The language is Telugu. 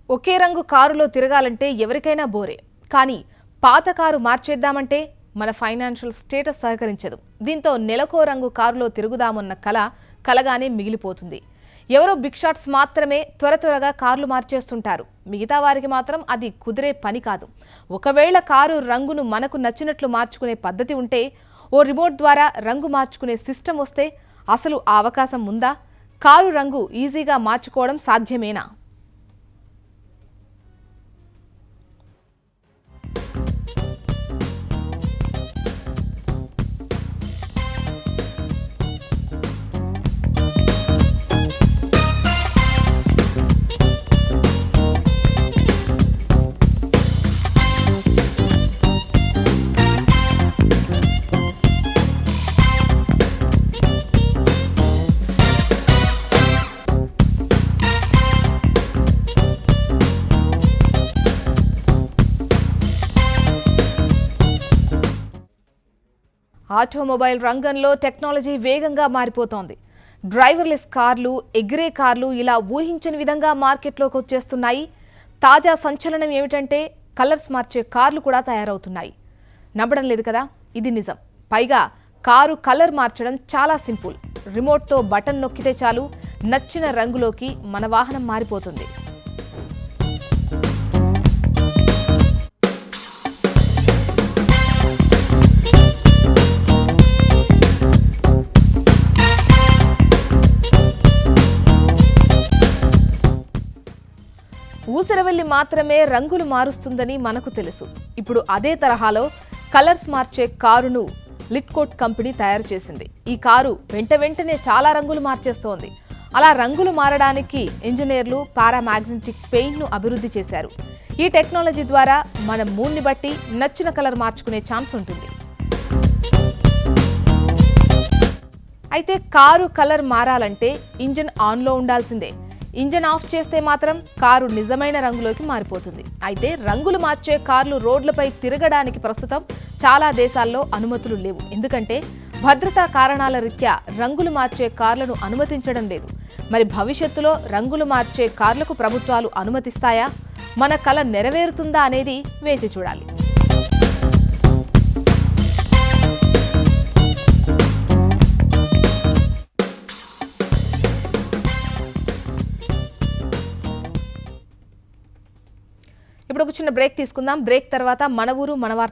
ఒకే రంగు కారులో తిరగాలంటే ఎవరికైనా బోరే. కానీ పాత కారు మార్చేద్దామంటే మన ఫైనాన్షియల్ స్టేటస్ సహకరించదు. దీంతో నెలకో రంగు కారులో తిరుగుదామన్న కలగానే మిగిలిపోతుంది. ఎవరో బిగ్ షాట్స్ మాత్రమే త్వరగా కార్లు మార్చేస్తుంటారు. మిగతా వారికి మాత్రం అది కుదిరే పని కాదు. ఒకవేళ కారు రంగును మనకు నచ్చినట్లు మార్చుకునే పద్ధతి ఉంటే, ఓ రిమోట్ ద్వారా రంగు మార్చుకునే సిస్టమ్ వస్తే అసలు ఆ అవకాశం ఉందా? కారు రంగు ఈజీగా మార్చుకోవడం సాధ్యమేనా? ఆటోమొబైల్ రంగంలో టెక్నాలజీ వేగంగా మారిపోతోంది. డ్రైవర్లెస్ కార్లు, ఎగిరే కార్లు ఇలా ఊహించని విధంగా మార్కెట్లోకి వచ్చేస్తున్నాయి. తాజా సంచలనం ఏమిటంటే కలర్స్ మార్చే కార్లు కూడా తయారవుతున్నాయి. నమ్మడం లేదు కదా? ఇది నిజం. పైగా కారు కలర్ మార్చడం చాలా సింపుల్. రిమోట్తో బటన్ నొక్కితే చాలు, నచ్చిన రంగులోకి మన వాహనం మారిపోతుంది. ఊసరవెల్లి మాత్రమే రంగులు మారుస్తుందని మనకు తెలుసు. ఇప్పుడు అదే తరహాలో కలర్స్ మార్చే కారును లిట్కోట్ కంపెనీ తయారు చేసింది. ఈ కారు వెంటనే చాలా రంగులు మార్చేస్తోంది. అలా రంగులు మారడానికి ఇంజనీర్లు పారామాగ్నెటిక్ పెయింట్ను అభివృద్ధి చేశారు. ఈ టెక్నాలజీ ద్వారా మన మూడ్ని బట్టి నచ్చిన కలర్ మార్చుకునే ఛాన్స్ ఉంటుంది. అయితే కారు కలర్ మారాలంటే ఇంజిన్ ఆన్లో ఉండాల్సిందే. ఇంజన్ ఆఫ్ చేస్తే మాత్రం కారు నిజమైన రంగులోకి మారిపోతుంది. అయితే రంగులు మార్చే కార్లు రోడ్లపై తిరగడానికి ప్రస్తుతం చాలా దేశాల్లో అనుమతులు లేవు. ఎందుకంటే భద్రతా కారణాల రీత్యా రంగులు మార్చే కార్లను అనుమతించడం లేదు. మరి భవిష్యత్తులో రంగులు మార్చే కార్లకు ప్రభుత్వాలు అనుమతిస్తాయా? మన కల నెరవేరుతుందా అనేది వేచి చూడాలి. ఇప్పుడు ఒక చిన్న బ్రేక్ తీసుకుందాం. బ్రేక్ తర్వాత మన ఊరు మన వార్త